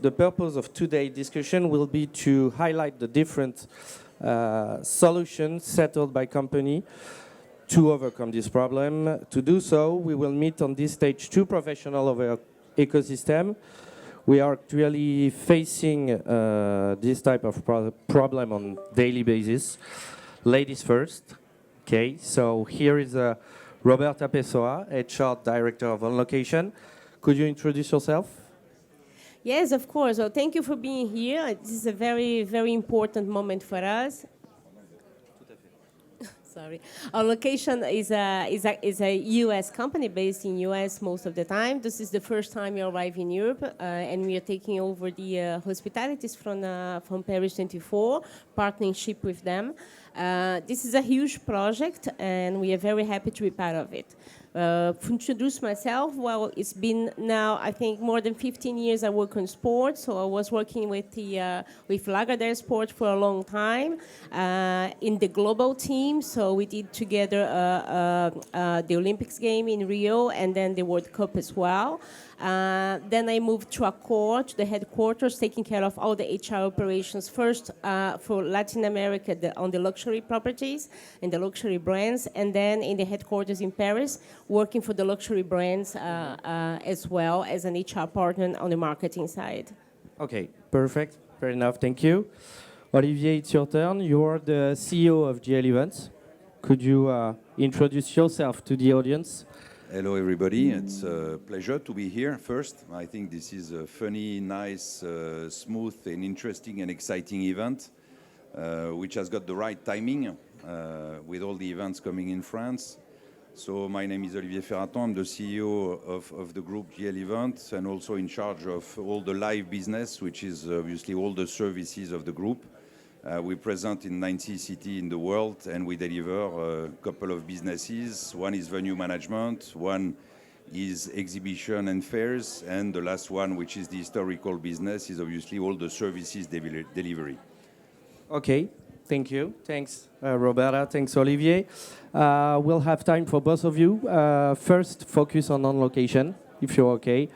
the purpose of today's discussion will be to highlight the different solutions settled by company to overcome this problem. To do so, we will meet on this stage two professionals of our ecosystem. We are actually facing this type of problem on daily basis. Ladies first. Okay, so here is Roberta Pessoa, HR Director of On Location. Could you introduce yourself? Yes, of course. Well, thank you for being here. This is a very, very important moment for us. Sorry. Our location is a U.S. company based in U.S. most of the time. This is the first time we arrive in Europe, and we are taking over the hospitalities from Paris 24, partnership with them. This is a huge project, and we are very happy to be part of it. To introduce myself, well, it's been now, I think, more than 15 years I work on sports. So I was working with Lagardère Sport for a long time in the global team. So we did together the Olympics game in Rio and then the World Cup as well. Then I moved to Accor, to the headquarters, taking care of all the HR operations, first for Latin America on the luxury properties and the luxury brands, and then in the headquarters in Paris, working for the luxury brands as well as an HR partner on the marketing side. Okay, perfect. Fair enough, thank you. Olivier, it's your turn. You're the CEO of GL Events. Could you introduce yourself to the audience? Hello, everybody. It's a pleasure to be here first. I think this is a funny, nice, smooth, and interesting and exciting event, which has got the right timing with all the events coming in France. So my name is Olivier Ferraton. I'm the CEO of the group GL Events and also in charge of all the live business, which is obviously all the services of the group. We present in 90 cities in the world, and we deliver a couple of businesses. One is venue management, one is exhibition and fairs, and the last one, which is the historical business, is obviously all the services delivery. Okay, thank you. Thanks, Roberta. Thanks, Olivier. We'll have time for both of you. First, focus on location, if you're okay.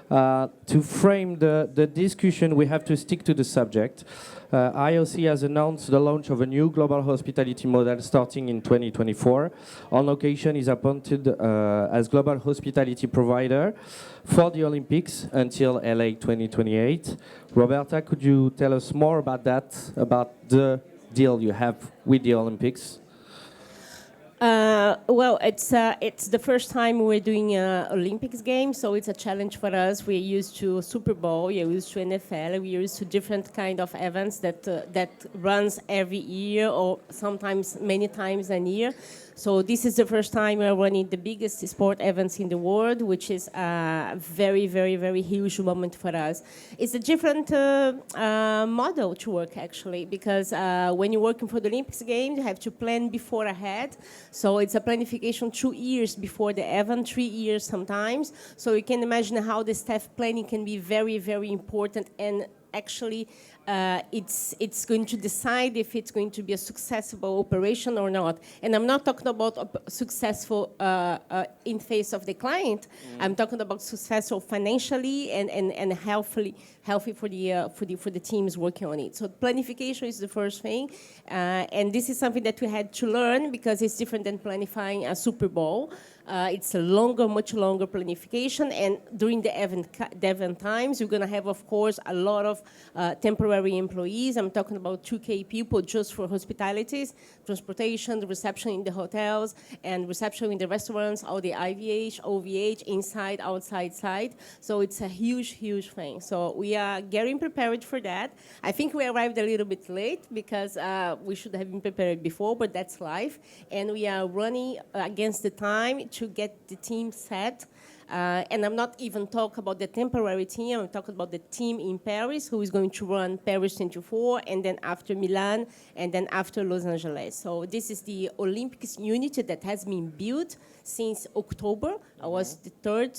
To frame the discussion, we have to stick to the subject. IOC has announced the launch of a new global hospitality model starting in 2024. On Location is appointed as global hospitality provider for the Olympics until LA 2028. Roberta, could you tell us more about that, about the deal you have with the Olympics? Well, it's the first time we're doing Olympics games, so it's a challenge for us. We're used to Super Bowl, we're used to NFL, we're used to different kind of events that runs every year or sometimes many times a year. So this is the first time we're running the biggest sport events in the world, which is a very, very, very huge moment for us. It's a different model to work, actually, because when you're working for the Olympics Games, you have to plan before ahead. So it's a planification 2 years before the event, 3 years sometimes. So you can imagine how the staff planning can be very, very important, and actually it's going to decide if it's going to be a successful operation or not. And I'm not talking about a successful in face of the client. I'm talking about successful financially and healthy for the teams working on it. So planification is the first thing, and this is something that we had to learn because it's different than planifying a Super Bowl. It's a much longer planification, and during the event times, you're going to have, of course, a lot of temporary employees. I'm talking about 2K people just for hospitalities, transportation, the reception in the hotels, and reception in the restaurants, all the IVH, OVH, inside, outside, side. So it's a huge, huge thing. So we are getting prepared for that. I think we arrived a little bit late because we should have been prepared before, but that's life. And we are running against the time to get the team set. And I'm not even talking about the temporary team. I'm talking about the team in Paris who is going to run Paris 24, and then after Milan, and then after Los Angeles. So this is the Olympics unit that has been built since October. I was the third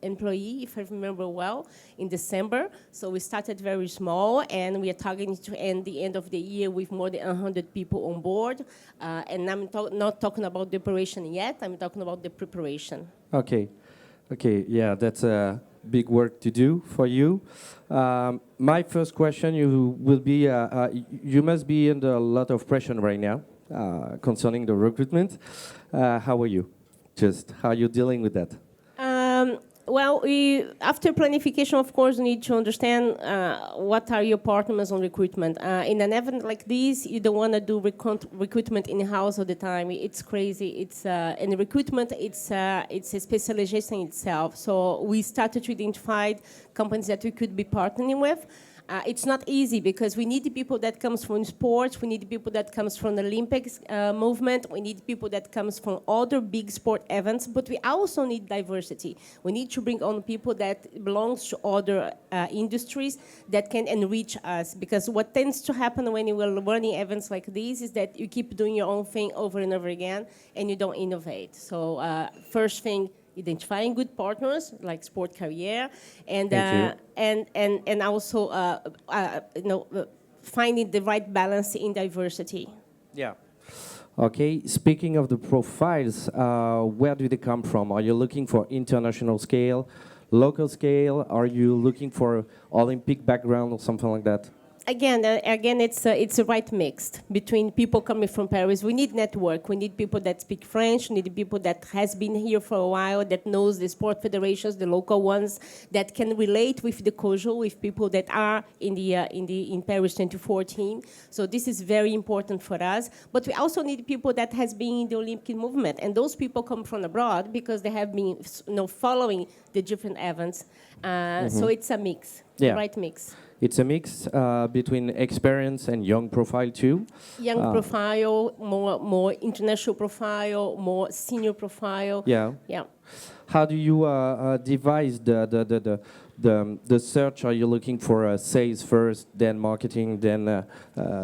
employee, if I remember well, in December. So we started very small, and we are targeting to end the end of the year with more than 100 people on board. And I'm not talking about the operation yet. I'm talking about the preparation. Okay, yeah, that's big work to do for you. My first question you will be, you must be under a lot of pressure right now concerning the recruitment. How are you? Just how are you dealing with that? Well, after planification, of course, you need to understand what are your partners on recruitment. In an event like this, you don't want to do recruitment in-house all the time. It's crazy. In recruitment, it's a specialization itself. So we started to identify companies that we could be partnering with. It's not easy because we need the people that comes from sports, we need the people that comes from the Olympics movement, we need people that comes from other big sport events, but we also need diversity. We need to bring on people that belongs to other industries that can enrich us, because what tends to happen when you are running events like these is that you keep doing your own thing over and over again and you don't innovate. So first thing, identifying good partners like Sportcarriere, and also finding the right balance in diversity. Yeah. Okay. Speaking of the profiles, where do they come from? Are you looking for international scale, local scale? Are you looking for Olympic background or something like that? Again, it's a right mix between people coming from Paris. We need network. We need people that speak French. We need people that has been here for a while, that knows the sport federations, the local ones, that can relate with the COJO, with people that are in Paris 2014. So this is very important for us. But we also need people that has been in the Olympic movement, and those people come from abroad because they have been following the different events. So it's a mix, the right mix. It's a mix between experience and young profile too. Young profile, more international profile, more senior profile. Yeah. Yeah. How do you devise the search? Are you looking for sales first, then marketing, then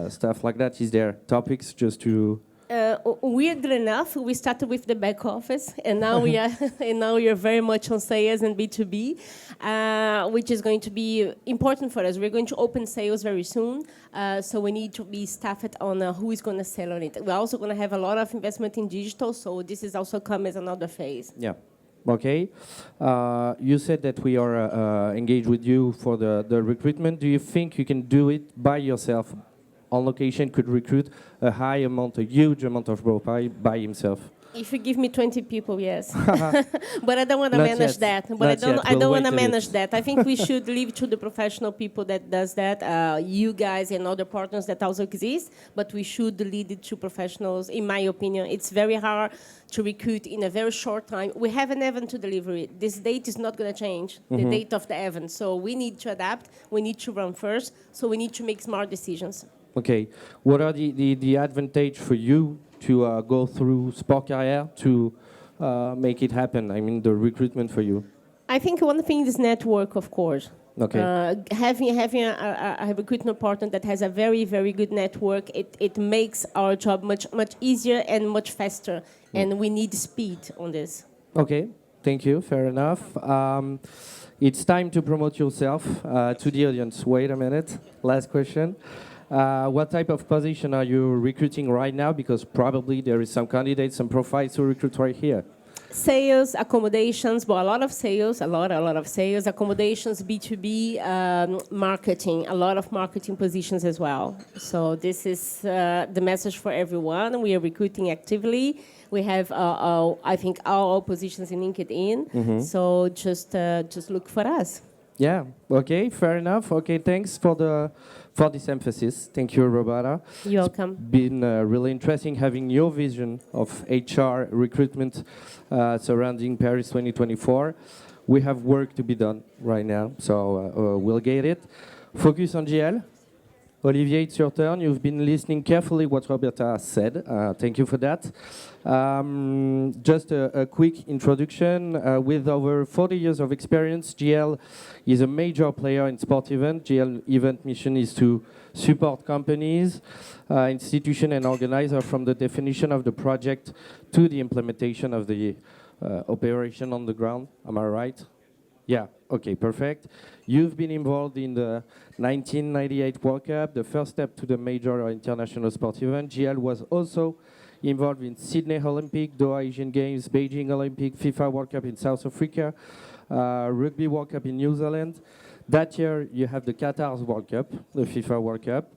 stuff like that? Is there topics just to? Weirdly enough, we started with the back office, and now we are very much on sales and B2B, which is going to be important for us. We're going to open sales very soon, so we need to be staffed on who is going to sell on it. We're also going to have a lot of investment in digital, so this is also come as another phase. Yeah. Okay. You said that we are engaged with you for the recruitment. Do you think you can do it by yourself? On location, could recruit a huge amount of profile by himself? If you give me 20 people, yes. But I don't want to manage that. But I don't want to manage that. I think we should leave to the professional people that does that, you guys and other partners that also exist, but we should lead it to professionals, in my opinion. It's very hard to recruit in a very short time. We have an event to deliver it. This date is not going to change, the date of the event. So we need to adapt. We need to run first. So we need to make smart decisions. Okay. What are the advantage for you to go through Sportcarriere to make it happen? I mean, the recruitment for you. I think one thing is network, of course. Okay. Having a recruitment partner that has a very, very good network, it makes our job much easier and much faster. And we need speed on this. Okay. Thank you. Fair enough. It's time to promote yourself to the audience. Wait a minute. Last question. What type of position are you recruiting right now? Because probably there is some candidates, some profiles to recruit right here. Sales, accommodations, but a lot of sales, a lot of sales, accommodations, B2B, marketing, a lot of marketing positions as well. So this is the message for everyone. We are recruiting actively. We have, I think, all positions in LinkedIn. So just look for us. Yeah. Okay. Fair enough. Okay. Thanks for this emphasis. Thank you, Roberta. You're welcome. It's been really interesting having your vision of HR recruitment surrounding Paris 2024. We have work to be done right now, so we'll get it. Focus on GL. Olivier, it's your turn. You've been listening carefully what Roberta said. Thank you for that. Just a quick introduction. With over 40 years of experience, GL is a major player in sport event. GL event mission is to support companies, institutions, and organizers from the definition of the project to the implementation of the operation on the ground. Am I right? Yeah. Okay, perfect. You've been involved in the 1998 World Cup, the first step to the major international sport event. GL was also involved in Sydney Olympic, Doha Asian Games, Beijing Olympic, FIFA World Cup in South Africa, Rugby World Cup in New Zealand. That year, you have the Qatar's World Cup, the FIFA World Cup.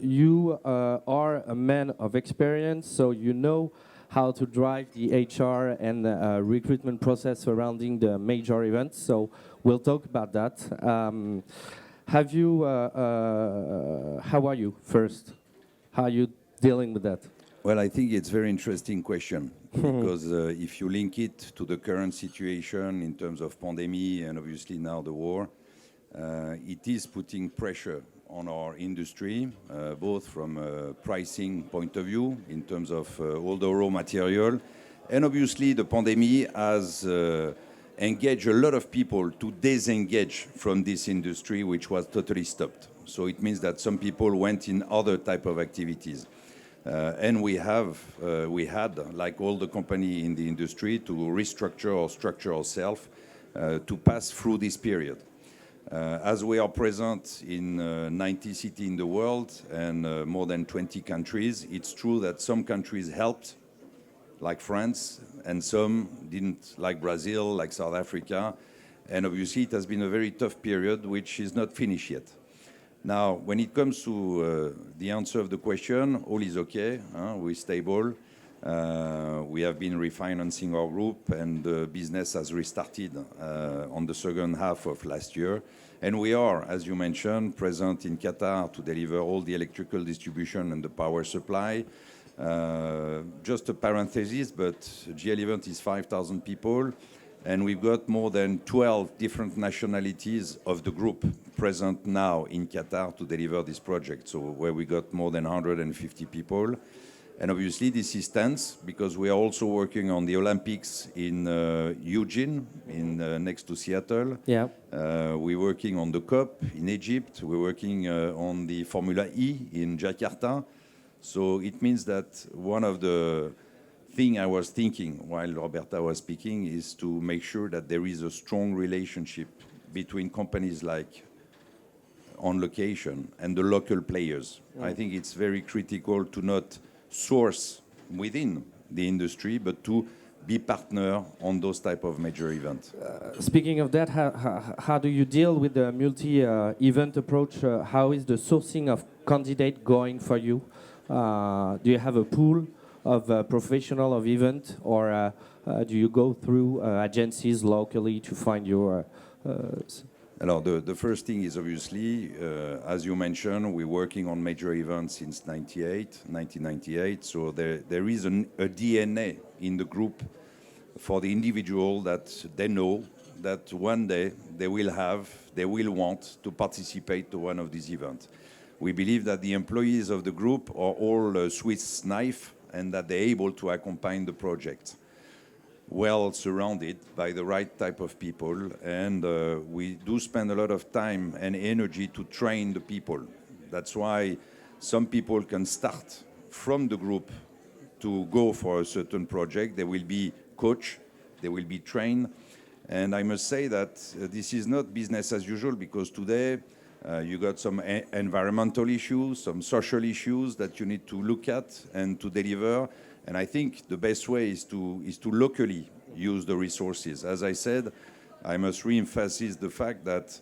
You are a man of experience, so you know how to drive the HR and recruitment process surrounding the major events. So we'll talk about that. Have you? How are you first? How are you dealing with that? Well, I think it's a very interesting question because if you link it to the current situation in terms of pandemic and obviously now the war, it is putting pressure on our industry, both from a pricing point of view in terms of all the raw material, and obviously the pandemic has engaged a lot of people to disengage from this industry, which was totally stopped. So it means that some people went in other type of activities. And we had, like all the company in the industry, to restructure or structure ourselves to pass through this period. As we are present in 90 cities in the world and more than 20 countries, it's true that some countries helped, like France, and some didn't, like Brazil, like South Africa. And obviously it has been a very tough period, which is not finished yet. Now, when it comes to the answer of the question, all is okay. We're stable. We have been refinancing our group, and the business has restarted on the second half of last year. And we are, as you mentioned, present in Qatar to deliver all the electrical distribution and the power supply. Just a parenthesis, but GL Event is 5,000 people. And we've got more than 12 different nationalities of the group present now in Qatar to deliver this project. So where we got more than 150 people. And obviously this is tense because we are also working on the Olympics in Eugene, next to Seattle. Yeah. We're working on the COP in Egypt. We're working on the Formula E in Jakarta. So it means that one of the thing I was thinking while Roberta was speaking is to make sure that there is a strong relationship between companies like On Location and the local players. I think it's very critical to not source within the industry, but to be partner on those type of major events. Speaking of that, how do you deal with the multi-event approach? How is the sourcing of candidate going for you? Do you have a pool of professional of event, or do you go through agencies locally to find your... The first thing is obviously, as you mentioned, we're working on major events since 1998. So there is a DNA in the group for the individual that they know that one day they will want to participate to one of these events. We believe that the employees of the group are all Swiss knife and that they're able to accompany the project, well surrounded by the right type of people. And we do spend a lot of time and energy to train the people. That's why some people can start from the group to go for a certain project. They will be coached, they will be trained. And I must say that this is not business as usual, because today you got some environmental issues, some social issues that you need to look at and to deliver. And I think the best way is to locally use the resources. As I said, I must re-emphasize the fact that,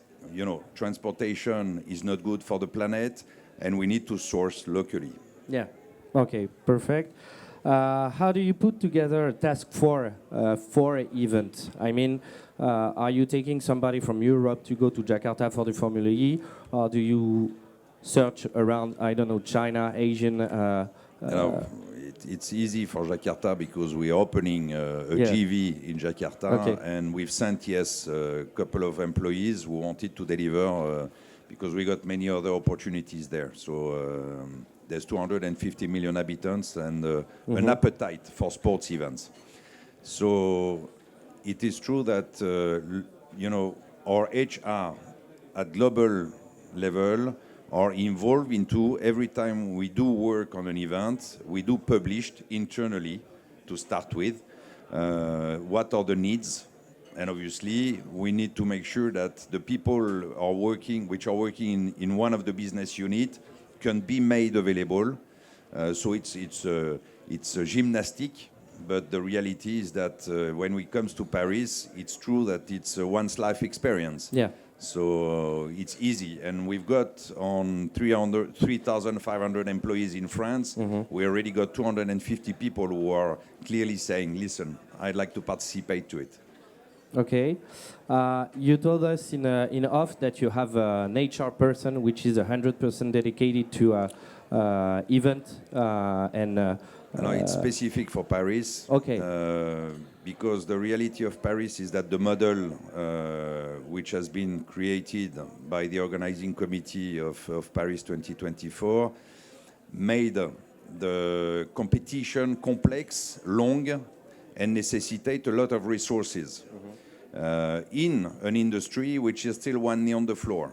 transportation is not good for the planet, and we need to source locally. Yeah. Okay. Perfect. How do you put together a task for an event? I mean, are you taking somebody from Europe to go to Jakarta for the Formula E, or do you search around, I don't know, China, Asian? It's easy for Jakarta because we're opening a GV in Jakarta, and we've sent, a couple of employees who wanted to deliver because we got many other opportunities there. So there's 250 million inhabitants and an appetite for sports events. So it is true that, our HR at global level are involved into every time we do work on an event, we do publish internally to start with what are the needs. And obviously, we need to make sure that the people which are working in one of the business units can be made available So it's a gymnastic, but the reality is that when it comes to Paris, it's true that it's a once life experience. Yeah. So it's easy, and we've got on 3,500 employees in France. We already got 250 people who are clearly saying, "Listen, I'd like to participate to it." Okay. You told us in off that you have an HR person which is 100% dedicated to event and. No, it's specific for Paris. Okay. Because the reality of Paris is that the model which has been created by the organizing committee of Paris 2024 made the competition complex, long, and necessitate a lot of resources in an industry which is still one knee on the floor.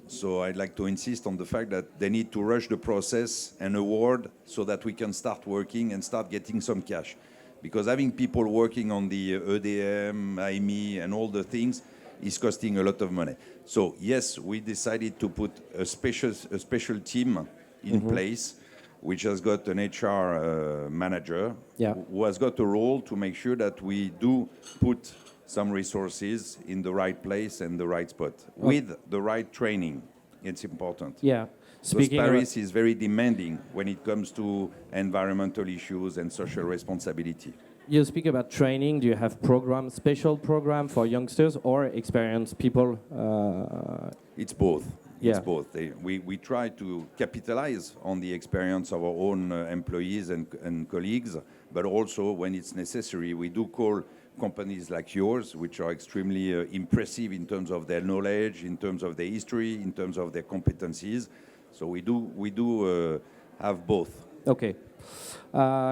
So I'd like to insist on the fact that they need to rush the process and award so that we can start working and start getting some cash. Because having people working on the EDM, IME, and all the things is costing a lot of money. So yes, we decided to put a special team in place, which has got an HR manager who has got a role to make sure that we do put some resources in the right place and the right spot with the right training. It's important. Yeah. Because Paris is very demanding when it comes to environmental issues and social responsibility. You speak about training. Do you have special program for youngsters or experienced people? It's both. Yeah. It's both. We try to capitalize on the experience of our own employees and colleagues, but also when it's necessary, we do call companies like yours, which are extremely impressive in terms of their knowledge, in terms of their history, in terms of their competencies. So we do have both. Okay.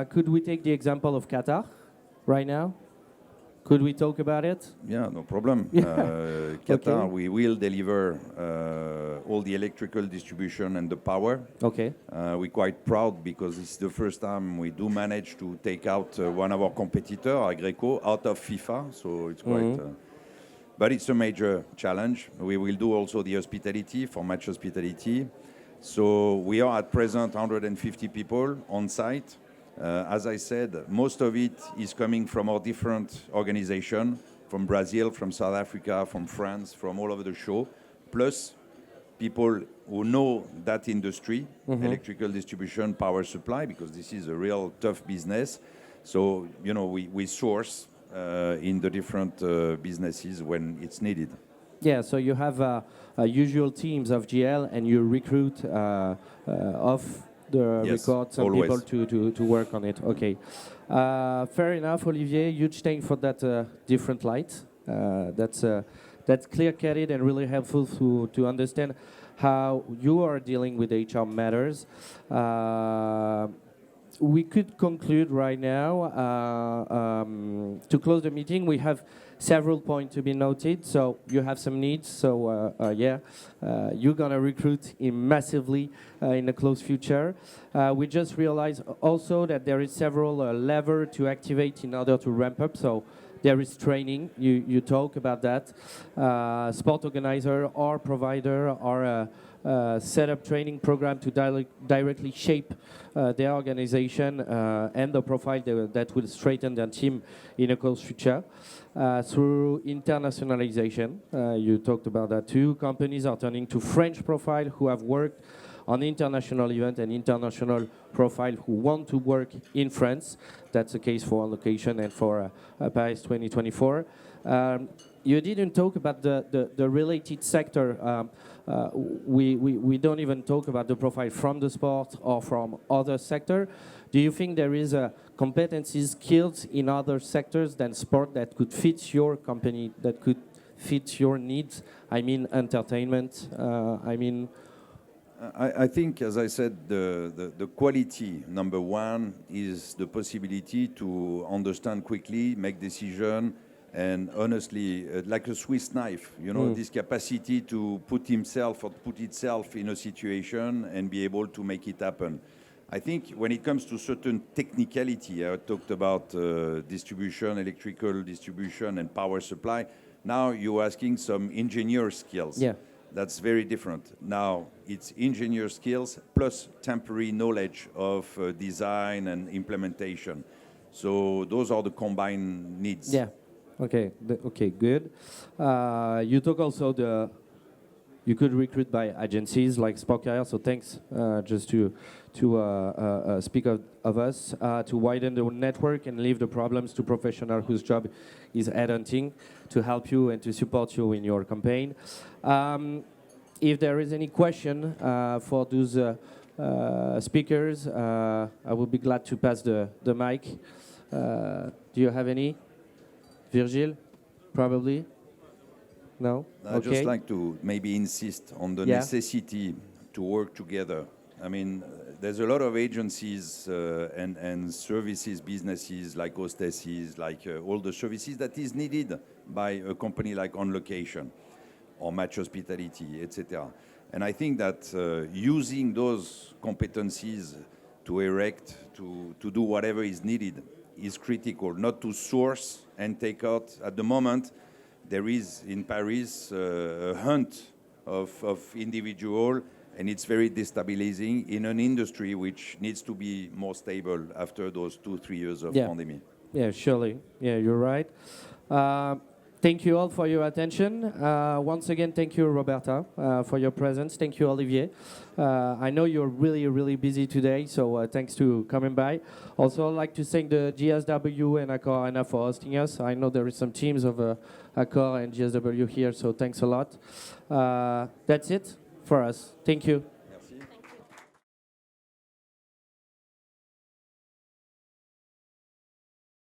Could we take the example of Qatar right now? Could we talk about it? Yeah, no problem. Qatar, we will deliver all the electrical distribution and the power. Okay. We're quite proud because it's the first time we do manage to take out one of our competitors, Agreco, out of FIFA. So it's quite... but it's a major challenge. We will do also the hospitality, for match hospitality. So we are at present 150 people on site. As I said, most of it is coming from our different organizations, from Brazil, from South Africa, from France, from all over the show, plus people who know that industry, electrical distribution, power supply, because this is a real tough business. So, you know, we source in the different businesses when it's needed. Yeah, so you have usual teams of GL and you recruit of the records and always. people to work on it. Okay. Fair enough, Olivier. Huge thank for that different light. That's clear-cutted and really helpful to understand how you are dealing with HR matters. We could conclude right now. To close the meeting, we have several points to be noted. So you have some needs. So you're gonna recruit massively in the close future. We just realized also that there is several levers to activate in order to ramp up. So there is training. You talk about that. Sport organizer or provider or set up training program to directly shape their organization and the profile that will strengthen their team in a close future. Through internationalization, you talked about that too. Companies are turning to French profile who have worked on international event and international profile who want to work in France. That's the case for location and for Paris 2024. You didn't talk about the related sector. We don't even talk about the profile from the sport or from other sector. Do you think there is competencies, skills in other sectors than sport that could fit your company, that could fit your needs? I mean, entertainment. I think, as I said, the quality, number one, is the possibility to understand quickly, make decision, and honestly, like a Swiss knife, you know, this capacity to put himself or put itself in a situation and be able to make it happen. I think when it comes to certain technicality, I talked about distribution, electrical distribution, and power supply. Now you're asking some engineer skills. Yeah. That's very different. Now it's engineer skills plus temporary knowledge of design and implementation. So those are the combined needs. Yeah. Okay. Okay. Good. You talk also you could recruit by agencies like Sportcarriere. So thanks just to speak of us to widen the network and leave the problems to professionals whose job is headhunting to help you and to support you in your campaign. If there is any question for those speakers, I would be glad to pass the mic. Do you have any? Virgil, probably? No? I'd just like to maybe insist on the necessity to work together. I mean, there's a lot of agencies and services, businesses like hostesses, like all the services that is needed by a company like On Location or Match Hospitality, etc. And I think that using those competencies to erect, to do whatever is needed is critical, not to source and take out. At the moment, there is in Paris a hunt of individual, and it's very destabilizing in an industry which needs to be more stable after those 2-3 years of pandemic. Yeah, surely. Yeah, you're right. Thank you all for your attention. Once again, thank you, Roberta, for your presence. Thank you, Olivier. I know you're really, really busy today, so thanks to coming by. Also, I'd like to thank the GSW and Accor Arena for hosting us. I know there is some teams of Accor and GSW here, so thanks a lot. That's it for us. Thank you.